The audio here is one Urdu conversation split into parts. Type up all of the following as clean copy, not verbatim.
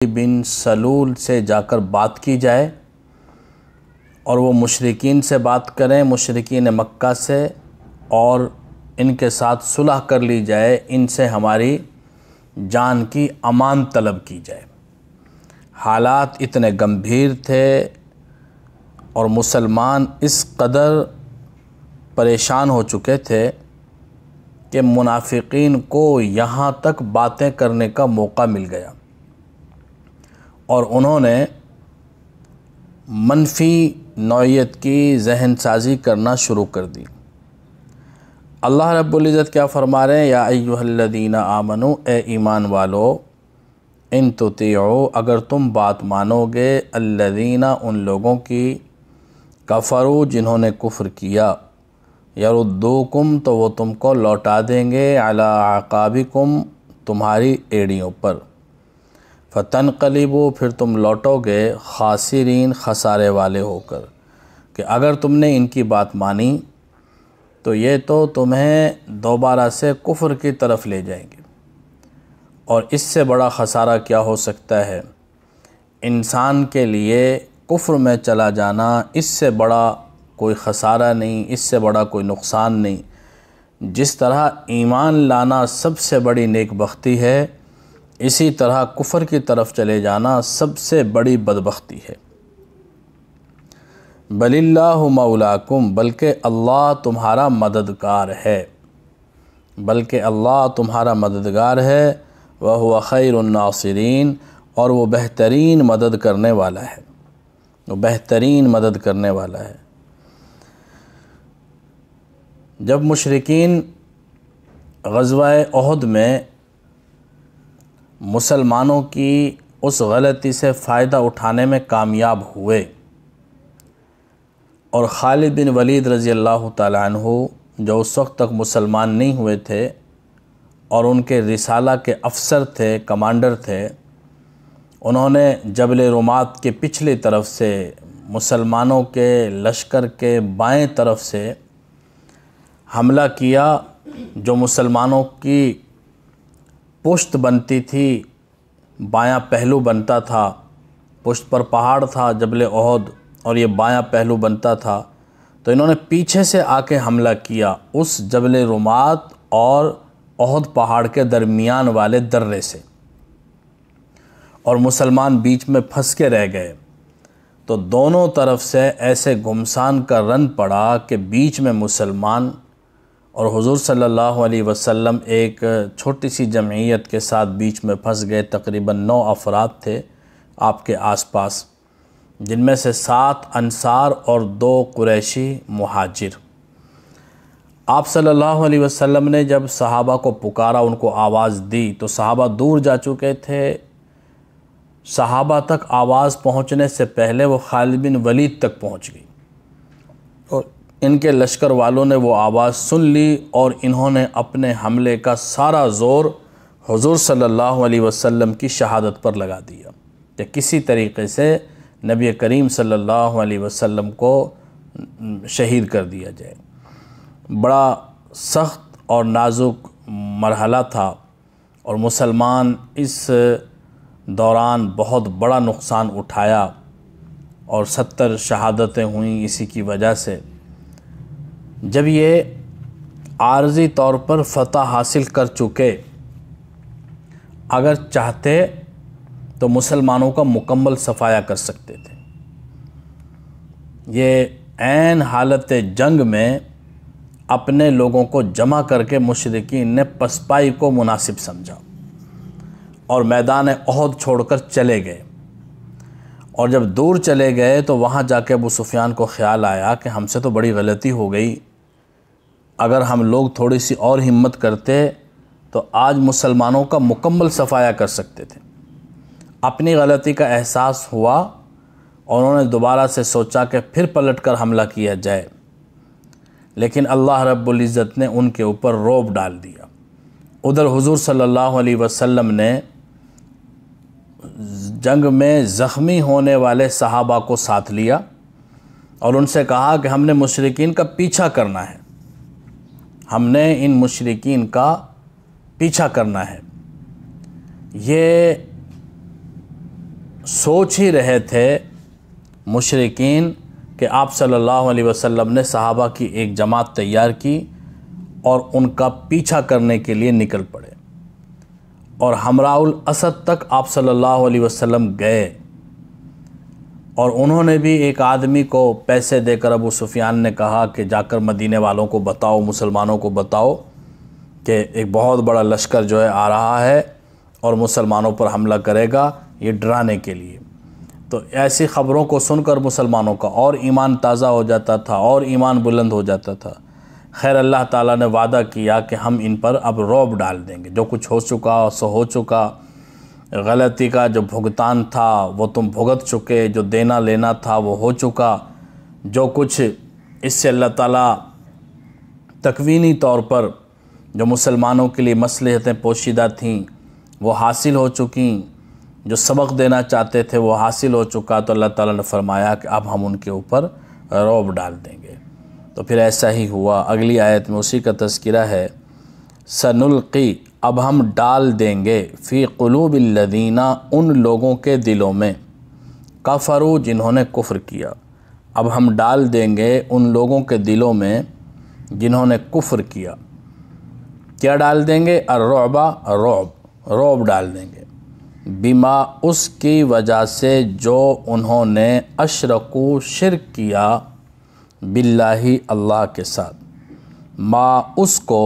بن سلول سے جا کر بات کی جائے اور وہ مشرکین سے بات کریں، مشرکین مکہ سے، اور ان کے ساتھ صلح کر لی جائے، ان سے ہماری جان کی امان طلب کی جائے۔ حالات اتنے گمبھیر تھے اور مسلمان اس قدر پریشان ہو چکے تھے کہ منافقین کو یہاں تک باتیں کرنے کا موقع مل گیا اور انہوں نے منفی نوعیت کی ذہن سازی کرنا شروع کر دی۔ اللہ رب العزت کیا فرما رہے ہیں؟ یا ایھا الذین آمنو، اے ایمان والو، ان تطیعوا، اگر تم بات مانو گے، الذین، ان لوگوں کی، کفروا، جنہوں نے کفر کیا، یردوکم، تو وہ تم کو لوٹا دیں گے، علی اعقابکم، تمہاری ایڑیوں پر، فتنقلبوا، پھر تم لوٹو گے، خاسرین، خسارے والے ہو کر، کہ اگر تم نے ان کی بات مانی تو یہ تو تمہیں دوبارہ سے کفر کی طرف لے جائیں گے، اور اس سے بڑا خسارہ کیا ہو سکتا ہے؟ انسان کے لیے کفر میں چلا جانا اس سے بڑا کوئی خسارہ نہیں، اس سے بڑا کوئی نقصان نہیں۔ جس طرح ایمان لانا سب سے بڑی نیک بختی ہے، اسی طرح کفر کی طرف چلے جانا سب سے بڑی بدبختی ہے۔ بل اللہ مولاکم، بلکہ اللہ تمہارا مددگار ہے، بلکہ اللہ تمہارا مددگار ہے، وَهُوَ خَيْرُ النَّاصِرِينَ، اور وہ بہترین مدد کرنے والا ہے، وہ بہترین مدد کرنے والا ہے۔ جب مشرکین غزوہ احد میں مسلمانوں کی اس غلطی سے فائدہ اٹھانے میں کامیاب ہوئے اور خالد بن ولید رضی اللہ تعالیٰ عنہ، جو اس وقت تک مسلمان نہیں ہوئے تھے اور ان کے رسالہ کے افسر تھے، کمانڈر تھے، انہوں نے جبل رمات کے پچھلی طرف سے مسلمانوں کے لشکر کے بائیں طرف سے حملہ کیا، جو مسلمانوں کی پشت بنتی تھی، بایاں پہلو بنتا تھا، پشت پر پہاڑ تھا جبل احد اور یہ بایاں پہلو بنتا تھا، تو انہوں نے پیچھے سے آ کے حملہ کیا اس جبل رمات اور احد پہاڑ کے درمیان والے درے سے، اور مسلمان بیچ میں پھنس کے رہ گئے۔ تو دونوں طرف سے ایسے گھمسان کا رن پڑا کہ بیچ میں مسلمان اور حضور صلی اللہ علیہ وسلم ایک چھوٹی سی جمعیت کے ساتھ بیچ میں پھنس گئے۔ تقریباً 9 افراد تھے آپ کے آس پاس، جن میں سے 7 انصار اور 2 قریشی مہاجر۔ آپ صلی اللہ علیہ وسلم نے جب صحابہ کو پکارا، ان کو آواز دی، تو صحابہ دور جا چکے تھے۔ صحابہ تک آواز پہنچنے سے پہلے وہ خالد بن ولید تک پہنچ گئی، اور ان کے لشکر والوں نے وہ آواز سن لی اور انہوں نے اپنے حملے کا سارا زور حضور صلی اللہ علیہ وسلم کی شہادت پر لگا دیا کہ کسی طریقے سے نبی کریم صلی اللہ علیہ وسلم کو شہید کر دیا جائے۔ بڑا سخت اور نازک مرحلہ تھا، اور مسلمان اس دوران بہت بڑا نقصان اٹھایا، اور 70 شہادتیں ہوئیں اسی کی وجہ سے۔ جب یہ عارضی طور پر فتح حاصل کر چکے، اگر چاہتے تو مسلمانوں کا مکمل صفایا کر سکتے تھے۔ یہ عین حالت جنگ میں اپنے لوگوں کو جمع کر کے مشرکین نے پسپائی کو مناسب سمجھا اور میدان احد چھوڑ کر چلے گئے، اور جب دور چلے گئے تو وہاں جا کے ابو سفیان کو خیال آیا کہ ہم سے تو بڑی غلطی ہو گئی، اگر ہم لوگ تھوڑی سی اور ہمت کرتے تو آج مسلمانوں کا مکمل صفایا کر سکتے تھے۔ اپنی غلطی کا احساس ہوا اور انہوں نے دوبارہ سے سوچا کہ پھر پلٹ کر حملہ کیا جائے، لیکن اللہ رب العزت نے ان کے اوپر رعب ڈال دیا۔ ادھر حضور صلی اللہ علیہ وسلم نے جنگ میں زخمی ہونے والے صحابہ کو ساتھ لیا اور ان سے کہا کہ ہم نے مشرکین کا پیچھا کرنا ہے، ہم نے ان مشرکین کا پیچھا کرنا ہے۔ یہ سوچ ہی رہے تھے مشرکین کہ آپ صلی اللہ علیہ وسلم نے صحابہ کی ایک جماعت تیار کی اور ان کا پیچھا کرنے کے لیے نکل پڑے، اور حمراء الاسد تک آپ صلی اللہ علیہ وسلم گئے، اور انہوں نے بھی ایک آدمی کو پیسے دے کر ابو سفیان نے کہا کہ جا کر مدینے والوں کو بتاؤ، مسلمانوں کو بتاؤ کہ ایک بہت بڑا لشکر جو ہے آ رہا ہے اور مسلمانوں پر حملہ کرے گا، یہ ڈرانے کے لیے۔ تو ایسی خبروں کو سن کر مسلمانوں کا اور ایمان تازہ ہو جاتا تھا اور ایمان بلند ہو جاتا تھا۔ خیر اللہ تعالیٰ نے وعدہ کیا کہ ہم ان پر اب رعب ڈال دیں گے، جو کچھ ہو چکا سو ہو چکا، غلطی کا جو بھگتان تھا وہ تم بھگت چکے، جو دینا لینا تھا وہ ہو چکا، جو کچھ اس سے اللہ تعالیٰ تکوینی طور پر جو مسلمانوں کے لیے مصلحتیں پوشیدہ تھیں وہ حاصل ہو چکیں، جو سبق دینا چاہتے تھے وہ حاصل ہو چکا، تو اللہ تعالیٰ نے فرمایا کہ اب ہم ان کے اوپر رعب ڈال دیں گے۔ تو پھر ایسا ہی ہوا۔ اگلی آیت میں اسی کا تذکرہ ہے، سنلقی، اب ہم ڈال دیں گے، فی قلوب الذین، ان لوگوں کے دلوں میں، کفروا، جنہوں نے کفر کیا، اب ہم ڈال دیں گے ان لوگوں کے دلوں میں جنہوں نے کفر کیا۔ کیا ڈال دیں گے؟ الرعب، رعب ڈال دیں گے، بما، اس کی وجہ سے جو انہوں نے اشرکو، شرک کیا، باللہ، اللہ کے ساتھ، ما، اس کو،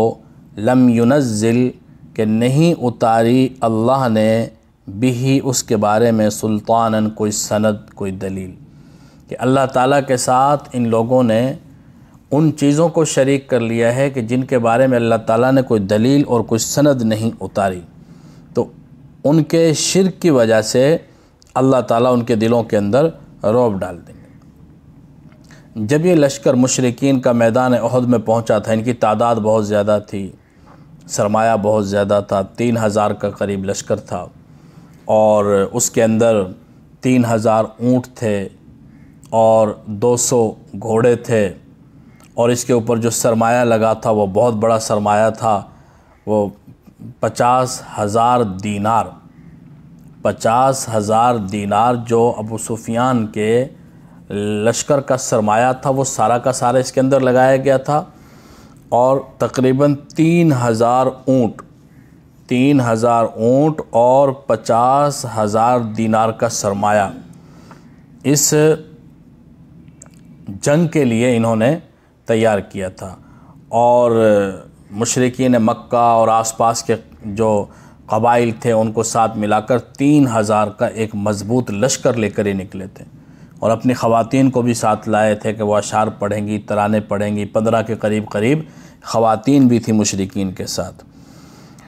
لم ینزل، کہ نہیں اتاری اللہ نے، بھی، اس کے بارے میں، سلطاناً، کوئی سند، کوئی دلیل، کہ اللہ تعالیٰ کے ساتھ ان لوگوں نے ان چیزوں کو شریک کر لیا ہے کہ جن کے بارے میں اللہ تعالیٰ نے کوئی دلیل اور کوئی سند نہیں اتاری، تو ان کے شرک کی وجہ سے اللہ تعالیٰ ان کے دلوں کے اندر رعب ڈال دیں گے۔ جب یہ لشکر مشرکین کا میدان احد میں پہنچا تھا، ان کی تعداد بہت زیادہ تھی، سرمایہ بہت زیادہ تھا، 3000 کا قریب لشکر تھا، اور اس کے اندر 3000 اونٹ تھے اور 200 گھوڑے تھے، اور اس کے اوپر جو سرمایہ لگا تھا وہ بہت بڑا سرمایہ تھا، وہ 50,000 دینار، 50,000 دینار جو ابو سفیان کے لشکر کا سرمایہ تھا وہ سارا کا سارا اس کے اندر لگایا گیا تھا، اور تقریباً 3000 اونٹ، 3000 اونٹ اور 50,000 دینار کا سرمایہ اس جنگ کے لیے انہوں نے تیار کیا تھا۔ اور مشرکین مکہ اور آس پاس کے جو قبائل تھے ان کو ساتھ ملا کر 3000 کا ایک مضبوط لشکر لے کر ہی نکلے تھے، اور اپنی خواتین کو بھی ساتھ لائے تھے کہ وہ اشعار پڑھیں گی، ترانے پڑھیں گی، 15 کے قریب خواتین بھی تھیں مشرکین کے ساتھ۔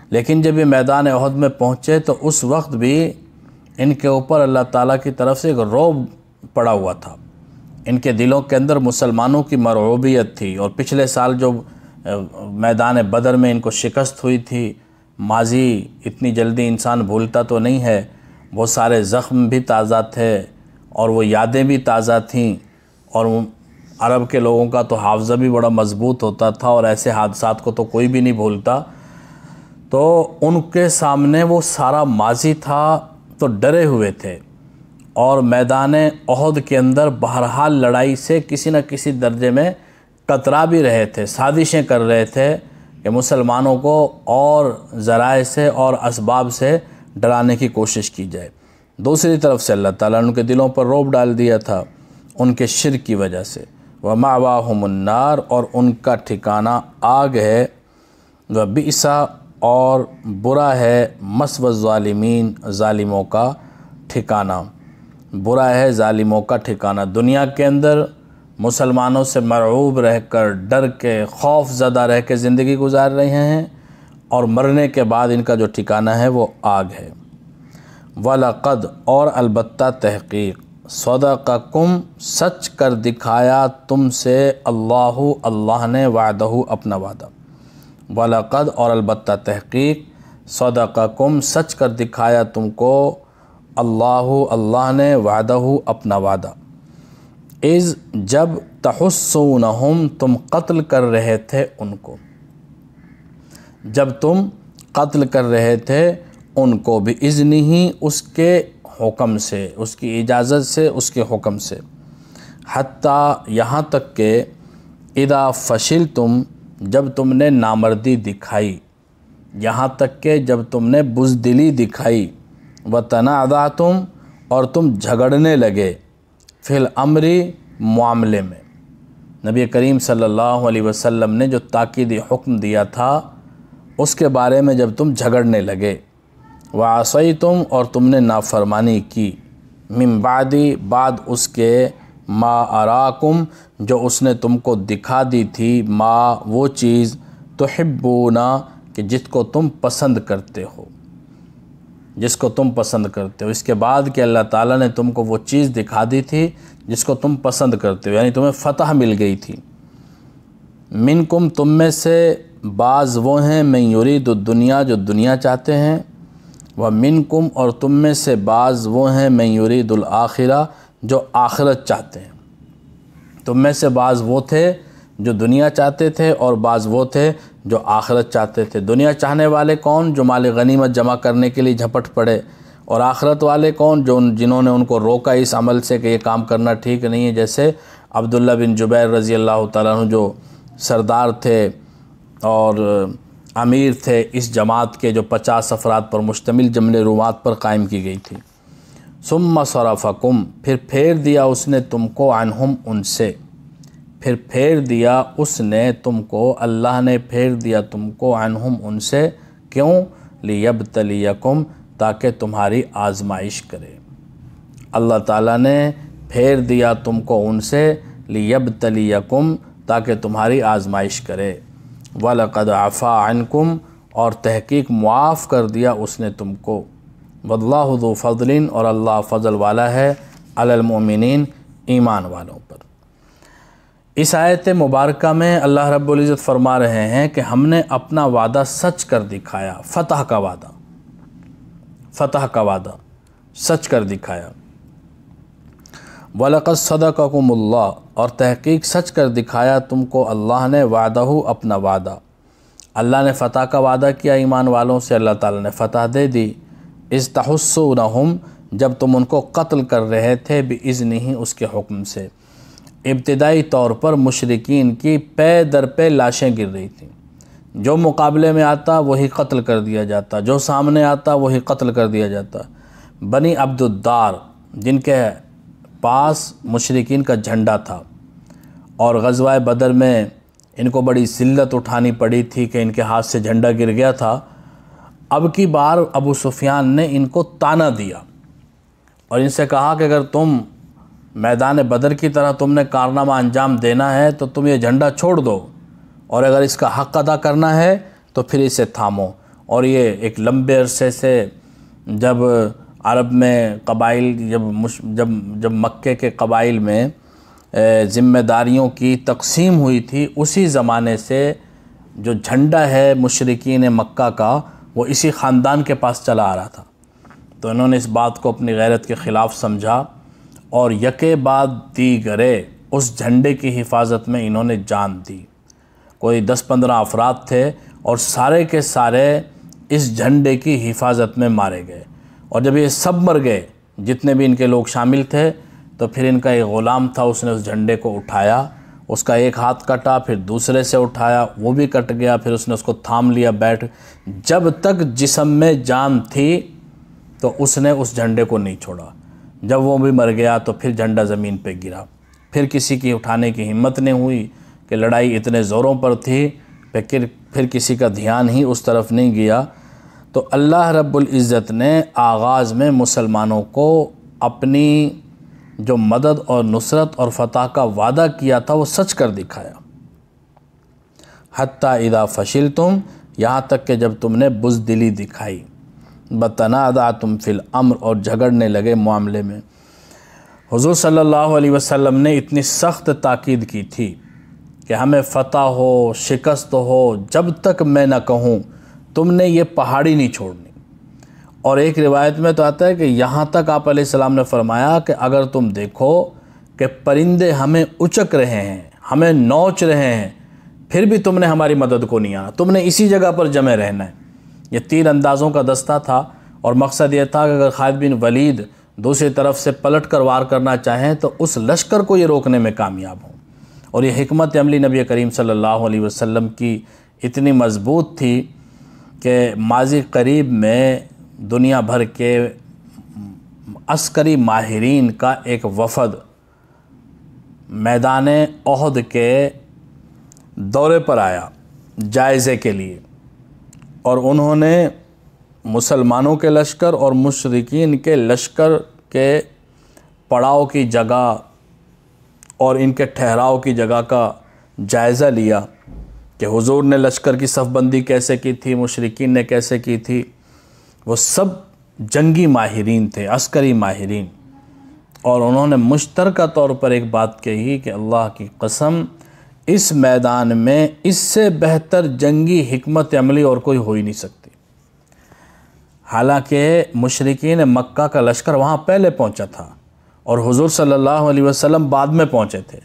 لیکن جب یہ میدان احد میں پہنچے تو اس وقت بھی ان کے اوپر اللہ تعالیٰ کی طرف سے ایک رعب پڑا ہوا تھا، ان کے دلوں کے اندر مسلمانوں کی مرعوبیت تھی، اور پچھلے سال جو میدان بدر میں ان کو شکست ہوئی تھی، ماضی اتنی جلدی انسان بھولتا تو نہیں ہے، وہ سارے زخم بھی تازہ تھے اور وہ یادیں بھی تازہ تھیں، اور عرب کے لوگوں کا تو حافظہ بھی بڑا مضبوط ہوتا تھا اور ایسے حادثات کو تو کوئی بھی نہیں بھولتا، تو ان کے سامنے وہ سارا ماضی تھا تو ڈرے ہوئے تھے، اور میدان احد کے اندر بہرحال لڑائی سے کسی نہ کسی درجے میں کترا بھی رہے تھے، سازشیں کر رہے تھے کہ مسلمانوں کو اور ذرائع سے اور اسباب سے ڈرانے کی کوشش کی جائے۔ دوسری طرف سے اللہ تعالیٰ نے ان کے دلوں پر رعب ڈال دیا تھا ان کے شرک کی وجہ سے، وَمَأْوَاهُمُ النَّارُ، اور ان کا ٹھکانہ آگ ہے، وَبِئْسَ، اور برا ہے، مَثْوَى الظَّالِمِينَ، ظالموں کا ٹھکانہ، برا ہے ظالموں کا ٹھکانہ۔ دنیا کے اندر مسلمانوں سے مرعوب رہ کر، ڈر کے، خوف زدہ رہ کے زندگی گزار رہے ہیں، اور مرنے کے بعد ان کا جو ٹھکانہ ہے وہ آگ ہے۔ وَلَقَدْ، اور البتہ تحقیق، صَدَقَكُمْ، سچ کر دکھایا تم سے، اللہ نے، وعدہ، اپنا وعدہ۔ وَلَقَدْ، اور البتہ تحقیق، صَدَقَكُمْ، سچ کر دکھایا تم کو، اللہ نے، وعدہ، اپنا وعدہ۔ اذ، جب، تحسونہم، تم قتل کر رہے تھے ان کو، جب تم قتل کر رہے تھے ان کو، بِإِذْنِهِ، اس کے حکم سے، اس کی اجازت سے، اس کے حکم سے۔ حتیٰ یہاں تک کہ اذا فشلتم جب تم نے نامردی دکھائی، یہاں تک کہ جب تم نے بزدلی دکھائی، وتنازعتم اور تم جھگڑنے لگے، فی الامر معاملے میں۔ نبی کریم صلی اللہ علیہ وسلم نے جو تاکیدی حکم دیا تھا اس کے بارے میں جب تم جھگڑنے لگے، وعصیتم اور تم نے نافرمانی کی، من بعد اس کے، ما اراکم جو اس نے تم کو دکھا دی تھی، ما وہ چیز، تحبون کہ جس کو تم پسند کرتے ہو، جس کو تم پسند کرتے ہو۔ اس کے بعد کہ اللہ تعالیٰ نے تم کو وہ چیز دکھا دی تھی جس کو تم پسند کرتے ہو، یعنی تمہیں فتح مل گئی تھی۔ منکم تم میں سے بعض وہ ہیں، من یرید الدنیا جو دنیا چاہتے ہیں، ومنکم اور تم میں سے بعض وہ ہیں، من یرید الآخرہ جو آخرت چاہتے ہیں۔ تم میں سے بعض وہ تھے جو دنیا چاہتے تھے اور بعض وہ تھے جو آخرت چاہتے تھے۔ دنیا چاہنے والے کون؟ جو مال غنیمت جمع کرنے کے لیے جھپٹ پڑے، اور آخرت والے کون؟ جنہوں نے ان کو روکا اس عمل سے کہ یہ کام کرنا ٹھیک نہیں ہے، جیسے عبداللہ بن جبیر رضی اللہ تعالیٰ عنہ جو سردار تھے اور امیر تھے اس جماعت کے، جو 50 افراد پر مشتمل جمل رومات پر قائم کی گئی تھی۔ ثم صرفکم پھر پھیر دیا اس نے تم کو، عنہم ان سے، پھر پھیر دیا اس نے تم کو، اللہ نے پھیر دیا تم کو، عنہم ان سے، کیوں؟ لیبتلیکم تاکہ تمہاری آزمائش کرے۔ اللہ تعالیٰ نے پھیر دیا تم کو ان سے، لیبتلیکم تاکہ تمہاری آزمائش کرے۔ وَلَقَدْ عَفَا عَنْكُمْ اور تحقیق معاف کر دیا اس نے تم کو۔ وَاللَّهُ ذُو فضل اور اللہ فضل والا ہے، علی المؤمنین ایمان والوں پر۔ اس آیت مبارکہ میں اللہ رب العزت فرما رہے ہیں کہ ہم نے اپنا وعدہ سچ کر دکھایا، فتح کا وعدہ، فتح کا وعدہ سچ کر دکھایا۔ وَلَقَدْ صَدَقَكُمُ اللَّهُ اور تحقیق سچ کر دکھایا تم کو اللہ نے، وعدہ اپنا وعدہ۔ اللہ نے فتح کا وعدہ کیا ایمان والوں سے، اللہ تعالیٰ نے فتح دے دی۔ اذ تحسونہم جب تم ان کو قتل کر رہے تھے، بِإِذْنِهِ اس کے حکم سے۔ ابتدائی طور پر مشرکین کی پے در پہ لاشیں گر رہی تھیں، جو مقابلے میں آتا وہی قتل کر دیا جاتا، جو سامنے آتا وہی قتل کر دیا جاتا۔ بنی عبد الدار جن کے پاس مشرکین کا جھنڈا تھا، اور غزوہ بدر میں ان کو بڑی ذلت اٹھانی پڑی تھی کہ ان کے ہاتھ سے جھنڈا گر گیا تھا۔ اب کی بار ابو سفیان نے ان کو تانا دیا اور ان سے کہا کہ اگر تم میدان بدر کی طرح تم نے کارنامہ انجام دینا ہے تو تم یہ جھنڈا چھوڑ دو، اور اگر اس کا حق ادا کرنا ہے تو پھر اسے تھامو۔ اور یہ ایک لمبے عرصے سے جب عرب میں قبائل جب مکے کے قبائل میں ذمہ داریوں کی تقسیم ہوئی تھی، اسی زمانے سے جو جھنڈا ہے مشرکین مکہ کا وہ اسی خاندان کے پاس چلا آ رہا تھا۔ تو انہوں نے اس بات کو اپنی غیرت کے خلاف سمجھا اور یکے بعد دیگرے اس جھنڈے کی حفاظت میں انہوں نے جان دی۔ کوئی 10-15 افراد تھے اور سارے کے سارے اس جھنڈے کی حفاظت میں مارے گئے، اور جب یہ سب مر گئے جتنے بھی ان کے لوگ شامل تھے تو پھر ان کا ایک غلام تھا، اس نے اس جھنڈے کو اٹھایا، اس کا ایک ہاتھ کٹا، پھر دوسرے سے اٹھایا وہ بھی کٹ گیا، پھر اس نے اس کو تھام لیا بیٹھ، جب تک جسم میں جان تھی تو اس نے اس جھنڈے کو نہیں چھوڑا۔ جب وہ بھی مر گیا تو پھر جھنڈا زمین پہ گرا، پھر کسی کی اٹھانے کی ہمت نہیں ہوئی کہ لڑائی اتنے زوروں پر تھی، پھر کسی کا دھیان ہی اس طرف نہیں گیا۔ تو اللہ رب العزت نے آغاز میں مسلمانوں کو اپنی جو مدد اور نصرت اور فتح کا وعدہ کیا تھا وہ سچ کر دکھایا۔ حتیٰ اذا فشلتم یہاں تک کہ جب تم نے بزدلی دکھائی، بتنازعتم فی الامر اور جھگڑنے لگے معاملے میں۔ حضور صلی اللہ علیہ وسلم نے اتنی سخت تاکید کی تھی کہ ہمیں فتح ہو شکست ہو، جب تک میں نہ کہوں تم نے یہ پہاڑی نہیں چھوڑنی۔ اور ایک روایت میں تو آتا ہے کہ یہاں تک آپ علیہ السلام نے فرمایا کہ اگر تم دیکھو کہ پرندے ہمیں اچک رہے ہیں، ہمیں نوچ رہے ہیں، پھر بھی تم نے ہماری مدد کو نہیں آنا، تم نے اسی جگہ پر جمع رہنا ہے۔ یہ تیر اندازوں کا دستہ تھا اور مقصد یہ تھا کہ اگر خالد بن ولید دوسری طرف سے پلٹ کر وار کرنا چاہیں تو اس لشکر کو یہ روکنے میں کامیاب ہوں۔ اور یہ حکمت عملی نبی کریم صلی اللہ علیہ وسلم کی اتنی مضبوط تھی کہ ماضی قریب میں دنیا بھر کے عسکری ماہرین کا ایک وفد میدان احد کے دورے پر آیا جائزے کے لیے، اور انہوں نے مسلمانوں کے لشکر اور مشرکین کے لشکر کے پڑاؤ کی جگہ اور ان کے ٹھہراؤ کی جگہ کا جائزہ لیا کہ حضور نے لشکر کی صف بندی کیسے کی تھی، مشرکین نے کیسے کی تھی۔ وہ سب جنگی ماہرین تھے، عسکری ماہرین، اور انہوں نے مشترکہ طور پر ایک بات کہی کہ اللہ کی قسم اس میدان میں اس سے بہتر جنگی حکمت عملی اور کوئی ہو ہی نہیں سکتی۔ حالانکہ مشرکین مکہ کا لشکر وہاں پہلے پہنچا تھا اور حضور صلی اللہ علیہ وسلم بعد میں پہنچے تھے،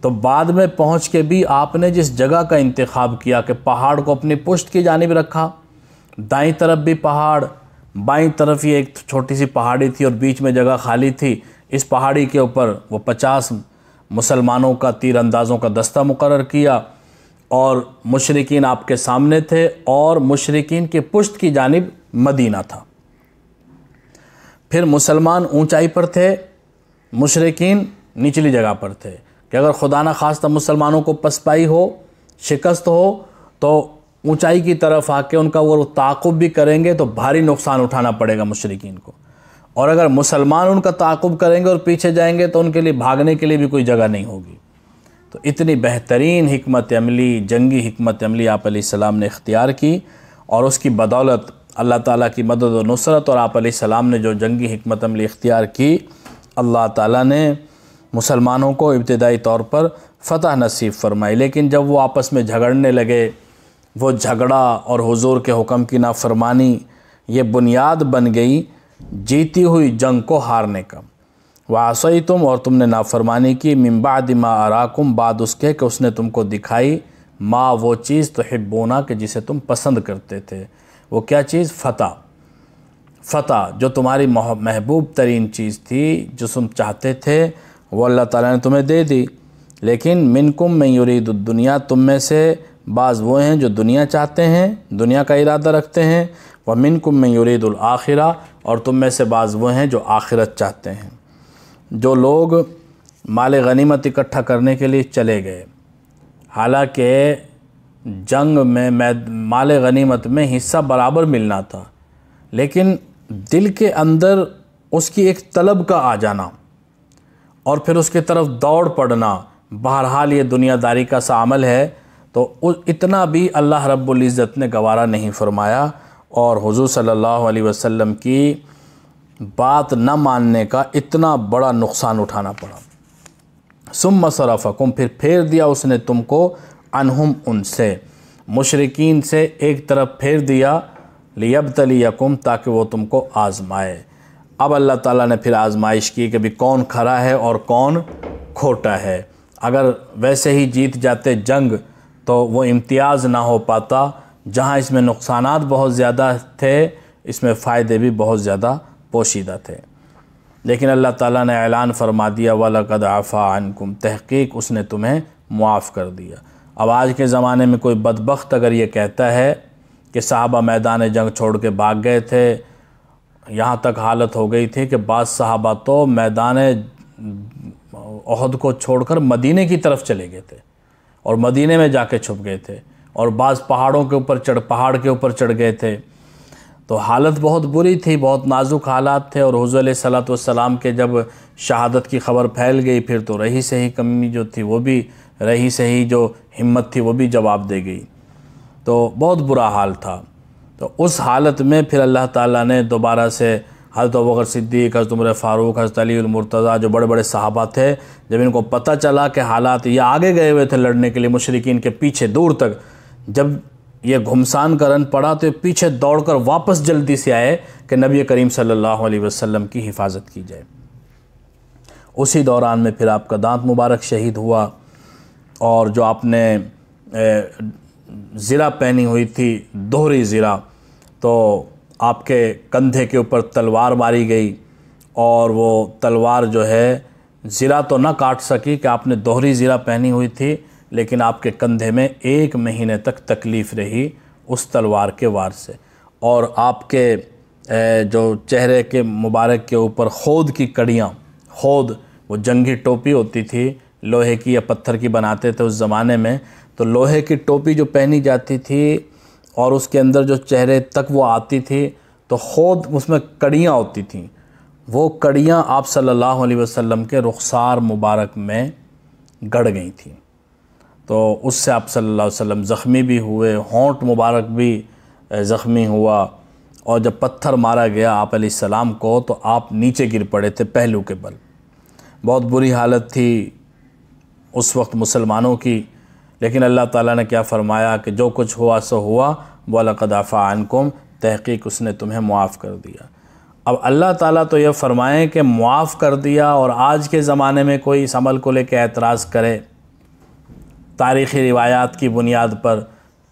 تو بعد میں پہنچ کے بھی آپ نے جس جگہ کا انتخاب کیا کہ پہاڑ کو اپنی پشت کی جانب رکھا، دائیں طرف بھی پہاڑ، بائیں طرف یہ ایک چھوٹی سی پہاڑی تھی اور بیچ میں جگہ خالی تھی، اس پہاڑی کے اوپر وہ 50 مسلمانوں کا تیر اندازوں کا دستہ مقرر کیا، اور مشرکین آپ کے سامنے تھے اور مشرکین کے پشت کی جانب مدینہ تھا۔ پھر مسلمان اونچائی پر تھے، مشرکین نچلی جگہ پر تھے کہ اگر خدا نہ خواستہ مسلمانوں کو پسپائی ہو، شکست ہو، تو اونچائی کی طرف آ کے ان کا وہ تعاقب بھی کریں گے تو بھاری نقصان اٹھانا پڑے گا مشرکین کو، اور اگر مسلمان ان کا تعاقب کریں گے اور پیچھے جائیں گے تو ان کے لیے بھاگنے کے لیے بھی کوئی جگہ نہیں ہوگی۔ تو اتنی بہترین حکمت عملی، جنگی حکمت عملی آپ علیہ السلام نے اختیار کی، اور اس کی بدولت اللہ تعالیٰ کی مدد و نصرت اور آپ علیہ السلام نے جو جنگی حکمت عملی اختیار کی، اللہ تعالیٰ نے مسلمانوں کو ابتدائی طور پر فتح نصیب فرمائی۔ لیکن جب وہ آپس میں جھگڑنے لگے، وہ جھگڑا اور حضور کے حکم کی نافرمانی یہ بنیاد بن گئی جیتی ہوئی جنگ کو ہارنے کا۔ وَعَصَيْتُمْ، اور تم نے نافرمانی کی، مِن بَعْدِ مَا أَرَاكُمْ، بعد اس کے کہ اس نے تم کو دکھائی، ما وہ چیز تحبون کہ جسے تم پسند کرتے تھے۔ وہ کیا چیز؟ فتح جو تمہاری محبوب ترین چیز تھی، جو تم چاہتے تھے، وہ اللہ تعالیٰ نے تمہیں دے دی۔ لیکن منکم من یرید الدنیا، تم میں سے بعض وہ ہیں جو دنیا چاہتے ہیں، دنیا کا ارادہ رکھتے ہیں، ومنکم من یرید الآخرہ، اور تم میں سے بعض وہ ہیں جو آخرت چاہتے ہیں۔ جو لوگ مال غنیمت اکٹھا کرنے کے لیے چلے گئے، حالانکہ جنگ میں مال غنیمت میں حصہ برابر ملنا تھا، لیکن دل کے اندر اس کی ایک طلب کا آ جانا اور پھر اس کی طرف دوڑ پڑنا، بہرحال یہ دنیا داری کا سا عمل ہے، تو اتنا بھی اللہ رب العزت نے گوارا نہیں فرمایا، اور حضور صلی اللہ علیہ وسلم کی بات نہ ماننے کا اتنا بڑا نقصان اٹھانا پڑا۔ ثم صرفکم، پھر پھیر دیا اس نے تم کو، عنہم، ان سے، مشرکین سے ایک طرف پھیر دیا، لیبتلیکم، تاکہ وہ تم کو آزمائے۔ اب اللہ تعالیٰ نے پھر آزمائش کی کہ بھی کون کھرا ہے اور کون کھوٹا ہے۔ اگر ویسے ہی جیت جاتے جنگ تو وہ امتیاز نہ ہو پاتا، جہاں اس میں نقصانات بہت زیادہ تھے اس میں فائدے بھی بہت زیادہ پوشیدہ تھے۔ لیکن اللہ تعالیٰ نے اعلان فرما دیا وَلَقَدْ عَفَا عَنْكُمْ، تحقیق اس نے تمہیں معاف کر دیا۔ اب آج کے زمانے میں کوئی بدبخت اگر یہ کہتا ہے کہ صحابہ میدان جنگ چھوڑ کے بھاگ گئے تھے، یہاں تک حالت ہو گئی تھی کہ بعض صحابہ تو میدان احد کو چھوڑ کر مدینے کی طرف چلے گئے تھے اور مدینے میں جا کے چھپ گئے تھے، اور بعض پہاڑ کے اوپر چڑھ گئے تھے۔ تو حالت بہت بری تھی، بہت نازک حالات تھے، اور حضور علیہ الصلوۃ والسلام کے جب شہادت کی خبر پھیل گئی، پھر تو رہی سہی کمی جو تھی وہ بھی، رہی سہی جو ہمت تھی وہ بھی جواب دے گئی، تو بہت برا حال تھا۔ تو اس حالت میں پھر اللہ تعالیٰ نے دوبارہ سے حضرت ابوبکر صدیق، حضرت عمر فاروق، حضرت علی المرتضیٰ، جو بڑے بڑے صحابہ تھے، جب ان کو پتہ چلا کہ حالات یہ آگے گئے ہوئے تھے لڑنے کے لیے مشرکین کے پیچھے دور تک، جب یہ گھمسان کا رن پڑا تو یہ پیچھے دوڑ کر واپس جلدی سے آئے کہ نبی کریم صلی اللہ علیہ وسلم کی حفاظت کی جائے۔ اسی دوران میں پھر آپ کا دانت مبارک شہید ہوا، اور جو آپ نے زرہ پہنی ہوئی تھی، دوہری زرہ، تو آپ کے کندھے کے اوپر تلوار ماری گئی، اور وہ تلوار جو ہے زرہ تو نہ کاٹ سکی کہ آپ نے دوہری زرہ پہنی ہوئی تھی، لیکن آپ کے کندھے میں 1 مہینے تک تکلیف رہی اس تلوار کے وار سے، اور آپ کے جو چہرے کے مبارک کے اوپر خود کی کڑیاں، خود وہ جنگی ٹوپی ہوتی تھی لوہے کی یا پتھر کی بناتے تھے اس زمانے میں، تو لوہے کی ٹوپی جو پہنی جاتی تھی اور اس کے اندر جو چہرے تک وہ آتی تھی تو خود اس میں کڑیاں ہوتی تھیں، وہ کڑیاں آپ صلی اللہ علیہ وسلم کے رخسار مبارک میں گڑ گئی تھیں، تو اس سے آپ صلی اللہ علیہ وسلم زخمی بھی ہوئے، ہونٹ مبارک بھی زخمی ہوا، اور جب پتھر مارا گیا آپ علیہ السلام کو تو آپ نیچے گر پڑے تھے پہلو کے بل۔ بہت بری حالت تھی اس وقت مسلمانوں کی، لیکن اللہ تعالیٰ نے کیا فرمایا کہ جو کچھ ہوا سو ہوا، وَلَقَدْ عَفَا عَنْكُمْ، تحقیق اس نے تمہیں معاف کر دیا۔ اب اللہ تعالیٰ تو یہ فرمائیں کہ معاف کر دیا، اور آج کے زمانے میں کوئی اس عمل کو لے کے اعتراض کرے تاریخی روایات کی بنیاد پر،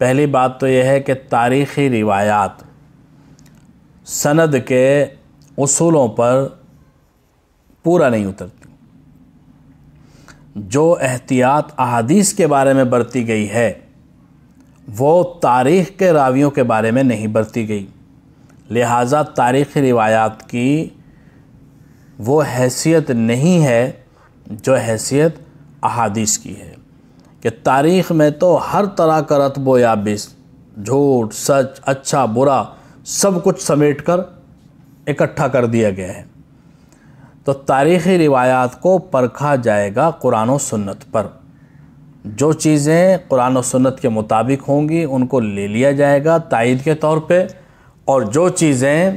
پہلی بات تو یہ ہے کہ تاریخی روایات سند کے اصولوں پر پورا نہیں اترتی۔ جو احتیاط احادیث کے بارے میں برتی گئی ہے وہ تاریخ کے راویوں کے بارے میں نہیں برتی گئی، لہٰذا تاریخی روایات کی وہ حیثیت نہیں ہے جو حیثیت احادیث کی ہے، کہ تاریخ میں تو ہر طرح کا رطب و یابس، جھوٹ، سچ، اچھا برا، سب کچھ سمیٹ کر اکٹھا کر دیا گیا ہے، تو تاریخی روایات کو پرکھا جائے گا قرآن و سنت پر، جو چیزیں قرآن و سنت کے مطابق ہوں گی ان کو لے لیا جائے گا تائید کے طور پہ، اور جو چیزیں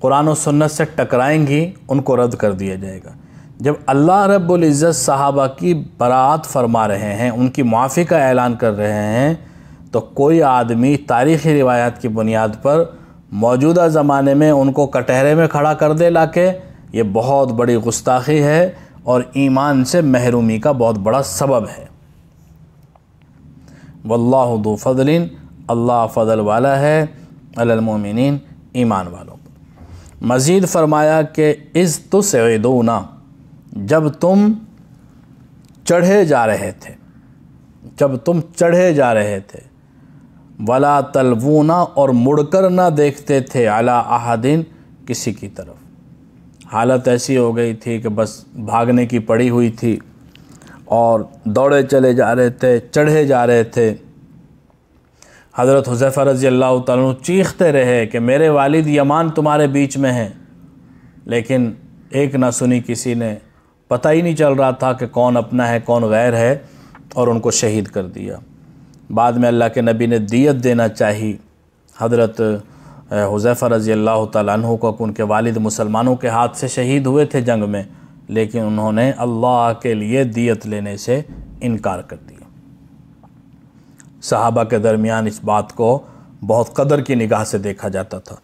قرآن و سنت سے ٹکرائیں گی ان کو رد کر دیا جائے گا۔ جب اللہ رب العزت صحابہ کی برات فرما رہے ہیں، ان کی معافی کا اعلان کر رہے ہیں، تو کوئی آدمی تاریخی روایات کی بنیاد پر موجودہ زمانے میں ان کو کٹہرے میں کھڑا کر دے لا کے، یہ بہت بڑی گستاخی ہے اور ایمان سے محرومی کا بہت بڑا سبب ہے۔ واللہ ذو فضل، اللہ فضل والا ہے، علی المؤمنین، ایمان والوں پر۔ مزید فرمایا کہ اذ تسعدون، جب تم چڑھے جا رہے تھے، جب تم چڑھے جا رہے تھے، ولا تلوون، اور مڑ کر نہ دیکھتے تھے، علی احد، کسی کی طرف۔ حالت ایسی ہو گئی تھی کہ بس بھاگنے کی پڑی ہوئی تھی اور دوڑے چلے جا رہے تھے، چڑھے جا رہے تھے۔ حضرت حذیفہ رضی اللہ تعالیٰ عنہ چیختے رہے کہ میرے والد یمان تمہارے بیچ میں ہیں، لیکن ایک نہ سنی کسی نے، پتہ ہی نہیں چل رہا تھا کہ کون اپنا ہے کون غیر ہے، اور ان کو شہید کر دیا۔ بعد میں اللہ کے نبی نے دیت دینا چاہی حضرت حذیفہ رضی اللہ تعالیٰ عنہ کو، کہ ان کے والد مسلمانوں کے ہاتھ سے شہید ہوئے تھے جنگ میں، لیکن انہوں نے اللہ کے لیے دیت لینے سے انکار کر دیا۔ صحابہ کے درمیان اس بات کو بہت قدر کی نگاہ سے دیکھا جاتا تھا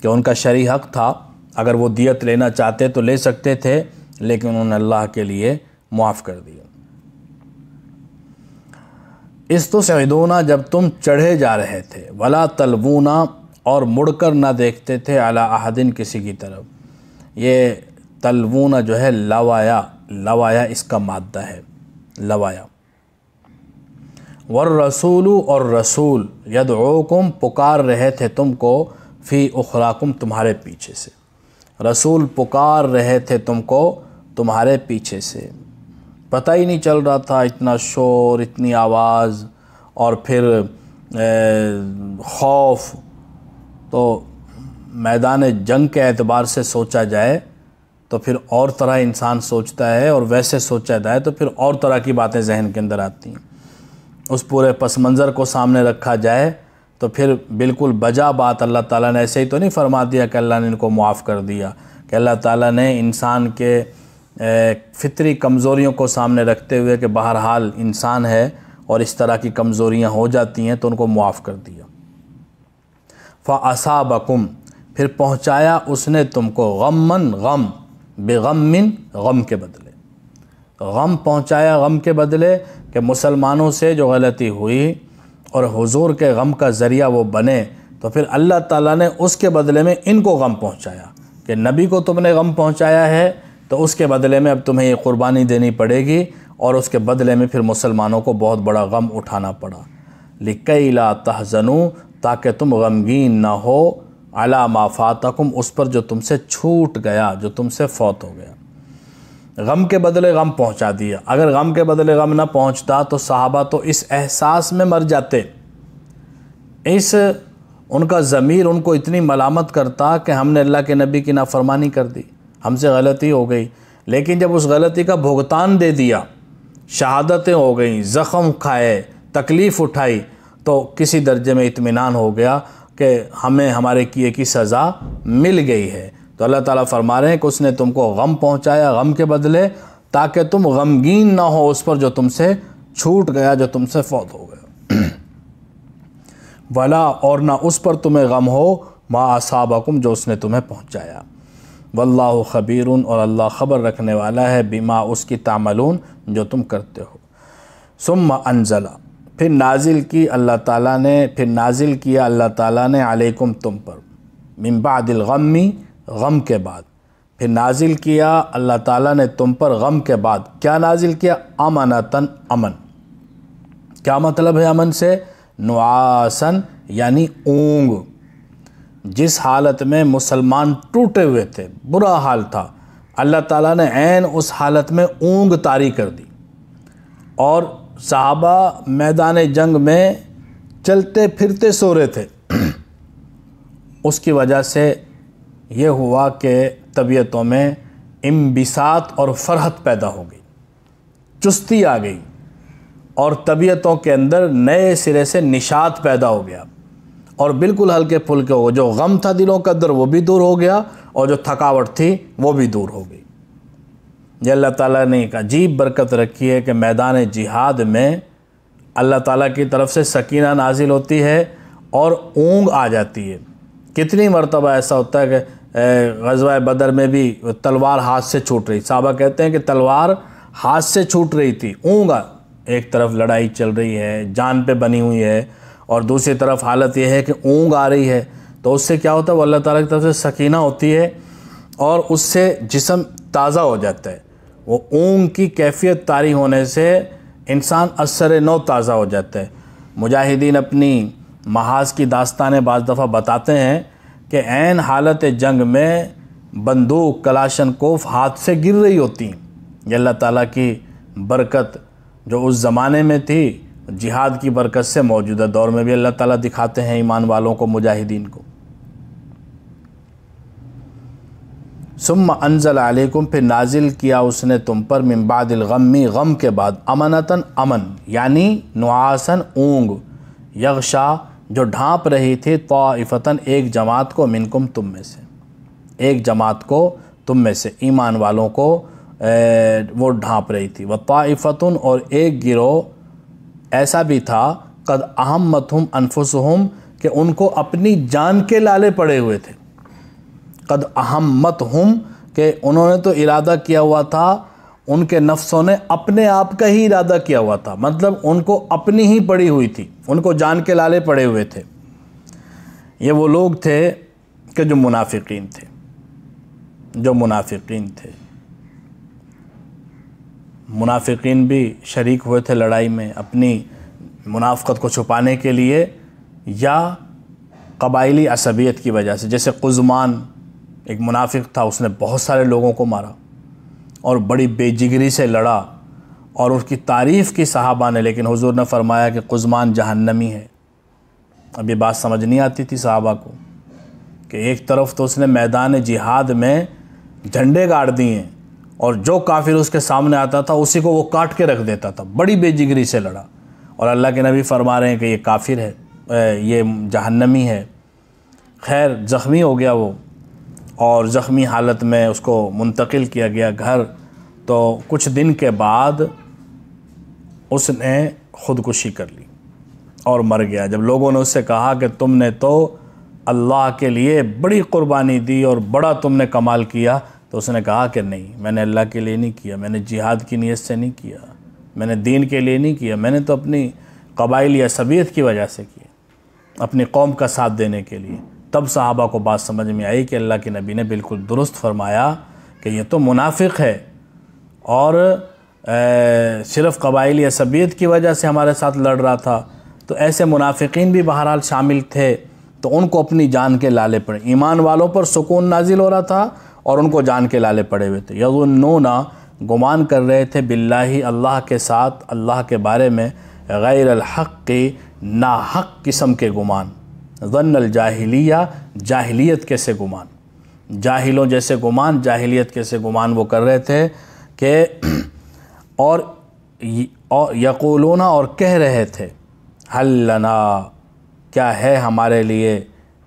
کہ ان کا شرعی حق تھا، اگر وہ دیت لینا چاہتے تو لے سکتے تھے، لیکن انہوں نے اللہ کے لیے معاف کر دیا۔ اذ تسعدون، جب تم چڑھے جا رہے تھے، ولا تلوون، اور مڑ کر نہ دیکھتے تھے، علی احد، کسی کی طرف۔ یہ تلوون جو ہے لوایا، لوایا اس کا مادہ ہے، لوایا۔ والرسول، اور رسول، یدعوکم، پکار رہے تھے تم کو، فی اخراکم، تمہارے پیچھے سے، رسول پکار رہے تھے تم کو تمہارے پیچھے سے۔ پتہ ہی نہیں چل رہا تھا، اتنا شور، اتنی آواز، اور پھر خوف، تو میدان جنگ کے اعتبار سے سوچا جائے تو پھر اور طرح انسان سوچتا ہے، اور ویسے سوچا جائے تو پھر اور طرح کی باتیں ذہن کے اندر آتی ہیں۔ اس پورے پس منظر کو سامنے رکھا جائے تو پھر بالکل بجا بات، اللہ تعالیٰ نے ایسے ہی تو نہیں فرما دیا کہ اللہ نے ان کو معاف کر دیا، کہ اللہ تعالیٰ نے انسان کے فطری کمزوریوں کو سامنے رکھتے ہوئے کہ بہرحال انسان ہے اور اس طرح کی کمزوریاں ہو جاتی ہیں تو ان کو معاف کر دیا۔ فَأَصَابَكُمْ، پھر پہنچایا اس نے تم کو، غمًا، غم، بغمٍ، غم کے بدلے، غم پہنچایا غم کے بدلے، کہ مسلمانوں سے جو غلطی ہوئی اور حضور کے غم کا ذریعہ وہ بنے تو پھر اللہ تعالیٰ نے اس کے بدلے میں ان کو غم پہنچایا کہ نبی کو تم نے غم پہنچایا ہے تو اس کے بدلے میں اب تمہیں یہ قربانی دینی پڑے گی، اور اس کے بدلے میں پھر مسلمانوں کو بہت بڑا غم اٹھانا پڑا۔ لِكَيْ لَا تَحْزَنُوا، تاکہ تم غمگین نہ ہو، عَلَى مَا فَاتَكُمْ، اس پر جو تم سے چھوٹ گیا، جو تم سے فوت ہو گیا۔ غم کے بدلے غم پہنچا دیا۔ اگر غم کے بدلے غم نہ پہنچتا تو صحابہ تو اس احساس میں مر جاتے، ان کا ضمیر ان کو اتنی ملامت کرتا کہ ہم نے اللہ کے نبی کی نافرمانی کر دی، ہم سے غلطی ہو گئی۔ لیکن جب اس غلطی کا بھگتان دے دیا، شہادتیں ہو گئیں، زخم کھائے، تکلیف اٹھائی، تو کسی درجے میں اطمینان ہو گیا کہ ہمیں ہمارے کیے کی سزا مل گئی ہے۔ تو اللہ تعالیٰ فرما رہے ہیں کہ اس نے تم کو غم پہنچایا غم کے بدلے، تاکہ تم غمگین نہ ہو اس پر جو تم سے چھوٹ گیا، جو تم سے فوت ہو گیا۔ ولا، اور نہ اس پر تمہیں غم ہو، ما اصابکم، جو اس نے تمہیں پہنچایا۔ واللہ خبیر، اور اللہ خبر رکھنے والا ہے، بما، اس کی تعملون، جو تم کرتے ہو۔ ثم انزل، پھر نازل کی اللہ تعالیٰ نے، پھر نازل کیا اللہ تعالیٰ نے، علیکم، تم پر، من بعد الغم، غم کے بعد، پھر نازل کیا اللہ تعالیٰ نے تم پر غم کے بعد۔ کیا نازل کیا؟ امنتاً، امن۔ کیا مطلب ہے امن سے؟ نعاسن، یعنی اونگ۔ جس حالت میں مسلمان ٹوٹے ہوئے تھے، برا حال تھا، اللہ تعالیٰ نے عین اس حالت میں اونگ طاری کر دی، اور صحابہ میدان جنگ میں چلتے پھرتے سو رہے تھے۔ اس کی وجہ سے یہ ہوا کہ طبیعتوں میں انبساط اور فرحت پیدا ہو گئی، چستی آ گئی، اور طبیعتوں کے اندر نئے سرے سے نشاط پیدا ہو گیا، اور بالکل ہلکے پھلکے ہو گئے۔ جو غم تھا دلوں کے اندر وہ بھی دور ہو گیا، اور جو تھکاوٹ تھی وہ بھی دور ہو گئی۔ یہ اللہ تعالیٰ نے ایک عجیب برکت رکھی ہے کہ میدان جہاد میں اللہ تعالیٰ کی طرف سے سکینہ نازل ہوتی ہے اور اونگ آ جاتی ہے۔ کتنی مرتبہ ایسا ہوتا ہے کہ غزوہ بدر میں بھی تلوار ہاتھ سے چھوٹ رہی، صحابہ کہتے ہیں کہ تلوار ہاتھ سے چھوٹ رہی تھی، اونگ ایک طرف لڑائی چل رہی ہے، جان پہ بنی ہوئی ہے، اور دوسری طرف حالت یہ ہے کہ اونگ آ رہی ہے، تو اس سے کیا ہوتا ہے؟ وہ اللہ تعالیٰ کی طرف سے سکینہ ہوتی ہے، اور اس سے جسم تازہ ہو جاتا ہے۔ وہ اونگ کی کیفیت طاری ہونے سے انسان اثر نو تازہ ہو جاتا ہے۔ مجاہدین اپنی محاذ کی داستانیں بعض دفعہ بتاتے ہیں کہ عین حالت جنگ میں بندوق، کلاشن کوف ہاتھ سے گر رہی ہوتی ہیں۔ یہ اللہ تعالیٰ کی برکت جو اس زمانے میں تھی، جہاد کی برکت سے موجودہ دور میں بھی اللہ تعالیٰ دکھاتے ہیں ایمان والوں کو، مجاہدین کو۔ ثم انزل علیکم، پھر نازل کیا اس نے تم پر، من بعد الغم، غم کے بعد، امنتاً، امن، یعنی نعاساً، اونگ، یغشا، جو ڈھانپ رہی تھی، طائفتاً، ایک جماعت کو، منکم، تم میں سے، ایک جماعت کو تم میں سے، ایمان والوں کو وہ ڈھانپ رہی تھی۔ وطائفتاً، اور ایک گروہ ایسا بھی تھا، قد اہمتہم انفسہم، کہ ان کو اپنی جان کے لالے پڑے ہوئے تھے۔ قد اہمتہم، کہ انہوں نے تو ارادہ کیا ہوا تھا، ان کے نفسوں نے اپنے آپ کا ہی ارادہ کیا ہوا تھا، مطلب ان کو اپنی ہی پڑی ہوئی تھی، ان کو جان کے لالے پڑے ہوئے تھے۔ یہ وہ لوگ تھے کہ جو منافقین تھے، منافقین بھی شریک ہوئے تھے لڑائی میں، اپنی منافقت کو چھپانے کے لیے، یا قبائلی عصبیت کی وجہ سے۔ جیسے قزمان ایک منافق تھا، اس نے بہت سارے لوگوں کو مارا اور بڑی بے جگری سے لڑا، اور اس کی تعریف کی صحابہ نے، لیکن حضور نے فرمایا کہ قزمان جہنمی ہے۔ اب یہ بات سمجھ نہیں آتی تھی صحابہ کو کہ ایک طرف تو اس نے میدان جہاد میں جھنڈے گاڑ دیے ہیں، اور جو کافر اس کے سامنے آتا تھا اسی کو وہ کاٹ کے رکھ دیتا تھا، بڑی بے جگری سے لڑا، اور اللہ کے نبی فرما رہے ہیں کہ یہ کافر ہے، یہ جہنمی ہے۔ خیر، زخمی ہو گیا وہ، اور زخمی حالت میں اس کو منتقل کیا گیا گھر۔ تو کچھ دن کے بعد اس نے خودکشی کر لی اور مر گیا۔ جب لوگوں نے اس سے کہا کہ تم نے تو اللہ کے لیے بڑی قربانی دی اور بڑا تم نے کمال کیا، تو اس نے کہا کہ نہیں، میں نے اللہ کے لیے نہیں کیا، میں نے جہاد کی نیت سے نہیں کیا، میں نے دین کے لیے نہیں کیا، میں نے تو اپنی قبائلی عصبیت کی وجہ سے کیا۔ اپنی قوم کا ساتھ دینے کے لیے۔ تب صحابہ کو بات سمجھ میں آئی کہ اللہ کے نبی نے بالکل درست فرمایا کہ یہ تو منافق ہے اور صرف قبائلی عصبیت کی وجہ سے ہمارے ساتھ لڑ رہا تھا، تو ایسے منافقین بھی بہرحال شامل تھے، تو ان کو اپنی جان کے لالے پڑے۔ ایمان والوں پر سکون نازل ہو رہا تھا اور ان کو جان کے لالے پڑے ہوئے تھے۔ یظنون، گمان کر رہے تھے، باللہ، اللہ کے ساتھ، اللہ کے بارے میں، غیر الحق، ناحق قسم کے گمان، ظن الجاہلیہ، جاہلیت کیسے گمان، جاہلوں جیسے گمان، جاہلیت کیسے گمان وہ کر رہے تھے کہ اور یقولون، اور کہہ رہے تھے، حل لنا، کیا ہے ہمارے لیے،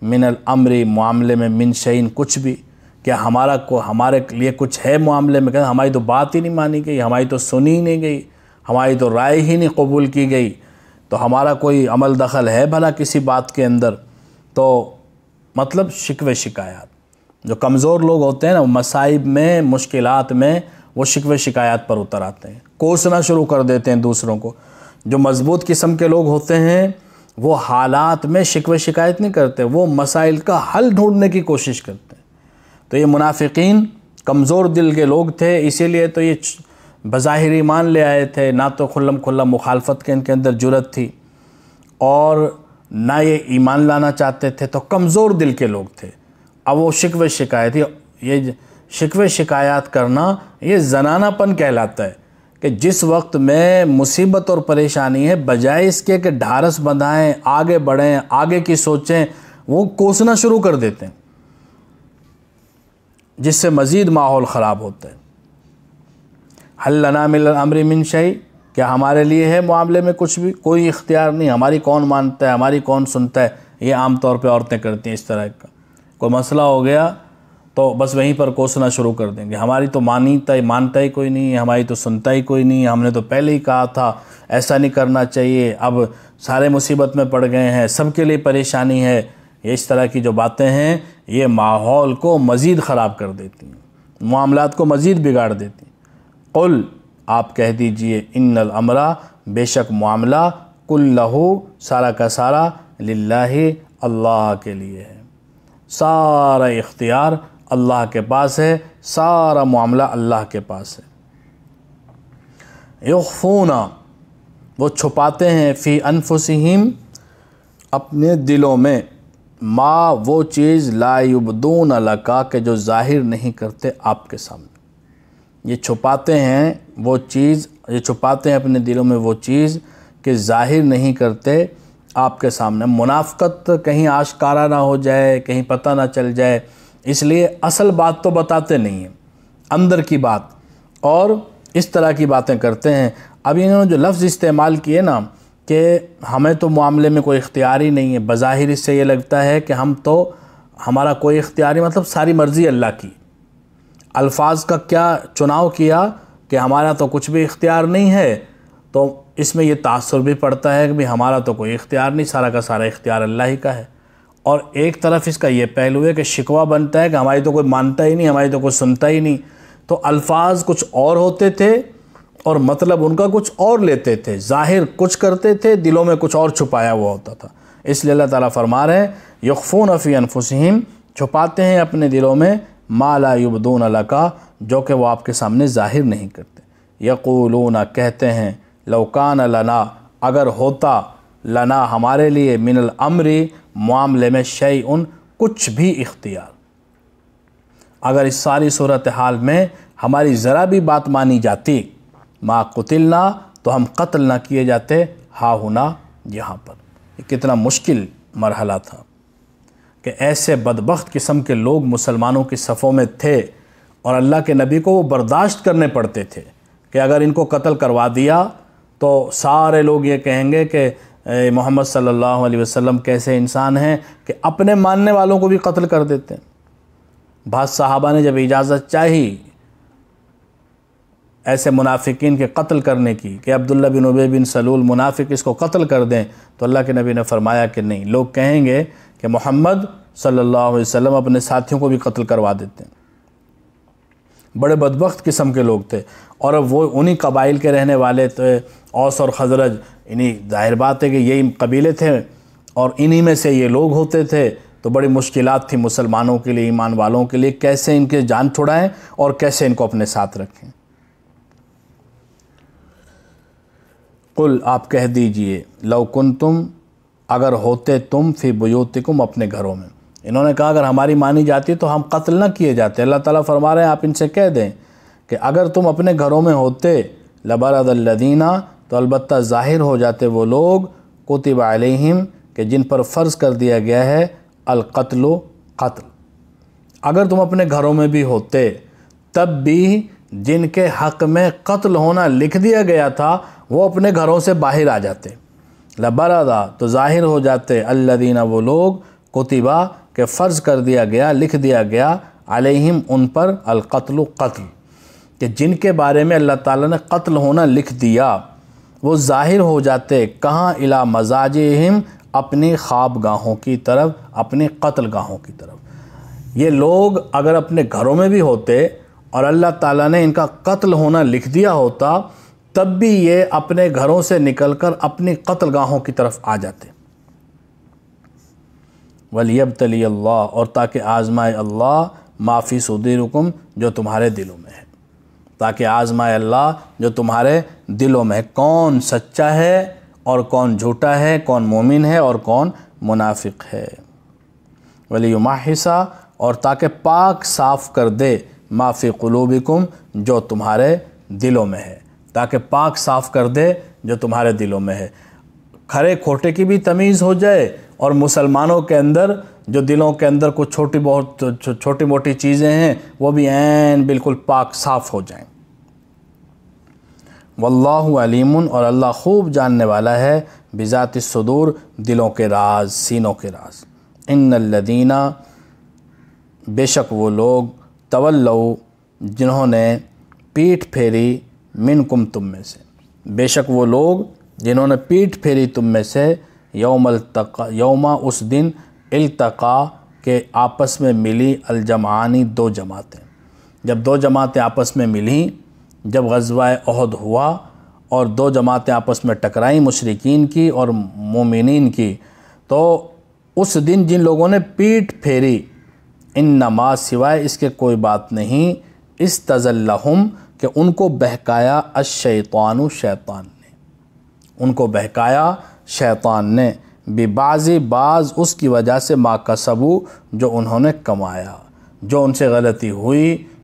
من الامر، معاملے میں، من شیء، کچھ بھی، کیا ہمارے لیے کچھ ہے معاملے میں؟ کہ ہماری تو بات ہی نہیں مانی گئی، ہماری تو سنی ہی نہیں گئی، ہماری تو رائے ہی نہیں قبول کی گئی، تو ہمارا کوئی عمل دخل ہے بھلا کسی بات کے اندر؟ تو مطلب شکوے شکایات، جو کمزور لوگ ہوتے ہیں نا، مصائب میں، مشکلات میں، وہ شکوے شکایات پر اتر آتے ہیں، کوسنا شروع کر دیتے ہیں دوسروں کو۔ جو مضبوط قسم کے لوگ ہوتے ہیں وہ حالات میں شکوے شکایت نہیں کرتے، وہ مسائل کا حل ڈھونڈنے کی کوشش کرتے ہیں۔ تو یہ منافقین کمزور دل کے لوگ تھے، اسی لیے تو یہ بظاہر ایمان لے آئے تھے، نہ تو کھلم کھلا مخالفت کے ان کے اندر جرأت تھی اور نہ یہ ایمان لانا چاہتے تھے، تو کمزور دل کے لوگ تھے۔ اب وہ شکوے شکایت، یہ شکوے شکایات کرنا یہ زنانہ پن کہلاتا ہے، کہ جس وقت میں مصیبت اور پریشانی ہے، بجائے اس کے کہ ڈھارس بندھائیں، آگے بڑھیں، آگے کی سوچیں، وہ کوسنا شروع کر دیتے ہیں، جس سے مزید ماحول خراب ہوتا ہے۔ حل لنا من الامر من شیء، کیا ہمارے لیے ہے معاملے میں کچھ بھی؟ کوئی اختیار نہیں، ہماری کون مانتا ہے، ہماری کون سنتا ہے؟ یہ عام طور پہ عورتیں کرتی ہیں اس طرح کا، کوئی مسئلہ ہو گیا تو بس وہیں پر کوسنا شروع کر دیں گے، ہماری تو مانتا ہی کوئی نہیں، ہماری تو سنتا ہی کوئی نہیں، ہم نے تو پہلے ہی کہا تھا ایسا نہیں کرنا چاہیے، اب سارے مصیبت میں پڑ گئے ہیں، سب کے لیے پریشانی ہے۔ یہ اس طرح کی جو باتیں ہیں یہ ماحول کو مزید خراب کر دیتی ہیں، معاملات کو مزید بگاڑ دیتی ہیں۔ قل، آپ کہہ دیجئے، ان الامر، بے شک معاملہ، کلہ، سارا کا سارا، للہ، اللہ کے لیے ہے، سارا اختیار اللہ کے پاس ہے، سارا معاملہ اللہ کے پاس ہے۔ یخفون، وہ چھپاتے ہیں، فی انفسہم، اپنے دلوں میں، ما، وہ چیز، لا یبدون لکا، کہ جو ظاہر نہیں کرتے آپ کے سامنے۔ یہ چھپاتے ہیں وہ چیز، یہ چھپاتے ہیں اپنے دلوں میں وہ چیز کہ ظاہر نہیں کرتے آپ کے سامنے۔ منافقت کہیں آشکارا نہ ہو جائے، کہیں پتہ نہ چل جائے، اس لیے اصل بات تو بتاتے نہیں ہیں، اندر کی بات، اور اس طرح کی باتیں کرتے ہیں۔ اب انہوں نے جو لفظ استعمال کیے نا کہ ہمیں تو معاملے میں کوئی اختیار ہی نہیں ہے، بظاہر اس سے یہ لگتا ہے کہ ہمارا کوئی اختیار نہیں، مطلب ساری مرضی اللہ کی۔ الفاظ کا کیا چناؤ کیا کہ ہمارا تو کچھ بھی اختیار نہیں ہے، تو اس میں یہ تاثر بھی پڑتا ہے کہ بھی ہمارا تو کوئی اختیار نہیں، سارا کا سارا اختیار اللہ ہی کا ہے۔ اور ایک طرف اس کا یہ پہلو ہے کہ شکوہ بنتا ہے کہ ہماری تو کوئی مانتا ہی نہیں، ہماری تو کوئی سنتا ہی نہیں۔ تو الفاظ کچھ اور ہوتے تھے اور مطلب ان کا کچھ اور لیتے تھے، ظاہر کچھ کرتے تھے، دلوں میں کچھ اور چھپایا ہوا ہوتا تھا۔ اس لیے اللہ تعالیٰ فرما رہے ہیں، یخفون فی انفسہم، چھپاتے ہیں اپنے دلوں میں، ما لا یبدون لکا، جو کہ وہ آپ کے سامنے ظاہر نہیں کرتے۔ یقولون، کہتے ہیں، لو کان لنا، اگر ہوتا، لنا، ہمارے لیے، من الامر، معاملے میں، شیء، کچھ بھی اختیار، اگر اس ساری صورتحال میں ہماری ذرا بھی بات مانی جاتی، ما قتلنا، تو ہم قتل نہ کیے جاتے، ہا ہنا، یہاں پر۔ یہ کتنا مشکل مرحلہ تھا کہ ایسے بدبخت قسم کے لوگ مسلمانوں کی صفوں میں تھے، اور اللہ کے نبی کو وہ برداشت کرنے پڑتے تھے کہ اگر ان کو قتل کروا دیا تو سارے لوگ یہ کہیں گے کہ محمد صلی اللہ علیہ وسلم کیسے انسان ہیں کہ اپنے ماننے والوں کو بھی قتل کر دیتے ہیں۔ بعض صحابہ نے جب اجازت چاہی ایسے منافقین کے قتل کرنے کی کہ عبداللہ بن ابی بن سلول منافق، اس کو قتل کر دیں، تو اللہ کے نبی نے فرمایا کہ نہیں، لوگ کہیں گے کہ محمد صلی اللہ علیہ وسلم اپنے ساتھیوں کو بھی قتل کروا دیتے ہیں۔ بڑے بدبخت قسم کے لوگ تھے، اور وہ انہی قبائل کے رہنے والے تھے، اوس اور خزرج، انہی ظاہر بات ہے کہ یہی قبیلے تھے، اور انہی میں سے یہ لوگ ہوتے تھے، تو بڑی مشکلات تھی مسلمانوں کے لیے، ایمان والوں کے لیے، کیسے ان کے جان چھڑائیں اور کیسے ان کو اپنے ساتھ رکھیں۔ قل آپ کہہ دیجئے، لو کنتم اگر ہوتے تم فی بیوتکم اپنے گھروں میں۔ انہوں نے کہا اگر ہماری مانی جاتی تو ہم قتل نہ کیے جاتے۔ اللہ تعالیٰ فرما رہے ہیں آپ ان سے کہہ دیں کہ اگر تم اپنے گھروں میں ہوتے لبرز الذین، تو البتہ ظاہر ہو جاتے وہ لوگ کتب علیہم کہ جن پر فرض کر دیا گیا ہے القتل قتل۔ اگر تم اپنے گھروں میں بھی ہوتے تب بھی جن کے حق میں قتل ہونا لکھ دیا گیا تھا وہ اپنے گھروں سے باہر آ جاتے، لبرزا تو ظاہر ہو جاتے الذین وہ لوگ کتبہ کہ فرض کر دیا گیا، لکھ دیا گیا علیہم ان پر القتل قتل، کہ جن کے بارے میں اللہ تعالیٰ نے قتل ہونا لکھ دیا وہ ظاہر ہو جاتے کہاں، الی مضاجعہم اپنی خواب گاہوں کی طرف، اپنی قتل گاہوں کی طرف۔ یہ لوگ اگر اپنے گھروں میں بھی ہوتے اور اللہ تعالیٰ نے ان کا قتل ہونا لکھ دیا ہوتا تب بھی یہ اپنے گھروں سے نکل کر اپنی قتل گاہوں کی طرف آ جاتے۔ وَلِيَبْتَلِيَ اللَّهُ اور تاکہ آزمائے اللہ ما فی صدورکم جو تمہارے دلوں میں ہے، تاکہ آزمائے اللہ جو تمہارے دلوں میں ہے، کون سچا ہے اور کون جھوٹا ہے، کون مومن ہے اور کون منافق ہے۔ وَلِيُمَحِّصَ اور تاکہ پاک صاف کر دے ما فی قلوبکم جو تمہارے دلوں میں ہے، تاکہ پاک صاف کر دے جو تمہارے دلوں میں ہے، کھرے کھوٹے کی بھی تمیز ہو جائے اور مسلمانوں کے اندر جو دلوں کے اندر کچھ چھوٹی موٹی چیزیں ہیں وہ بھی عین بالکل پاک صاف ہو جائیں۔ واللہ علیم اور اللہ خوب جاننے والا ہے بذات الصدور دلوں کے راز، سینوں کے راز۔ ان الذین بے شک وہ لوگ تولوا جنہوں نے پیٹھ پھیری منکم تم میں سے، بے شک وہ لوگ جنہوں نے پیٹھ پھیری تم میں سے یوما اس دن التقا کے آپس میں ملی الجمعانی دو جماعتیں، جب دو جماعتیں آپس میں ملیں، جب غزوہ احد ہوا اور دو جماعتیں آپس میں ٹکرائیں مشرکین کی اور مومنین کی، تو اس دن جن لوگوں نے پیٹھ پھیری انما سوائے اس کے کوئی بات نہیں استزلہم کہ ان کو بہکایا الشیطان شیطان نے، ان کو بہکایا شیطان نے ببعض اس کی وجہ سے ما کسبو جو انہوں نے کمایا، جو ان سے غلطی ہوئی،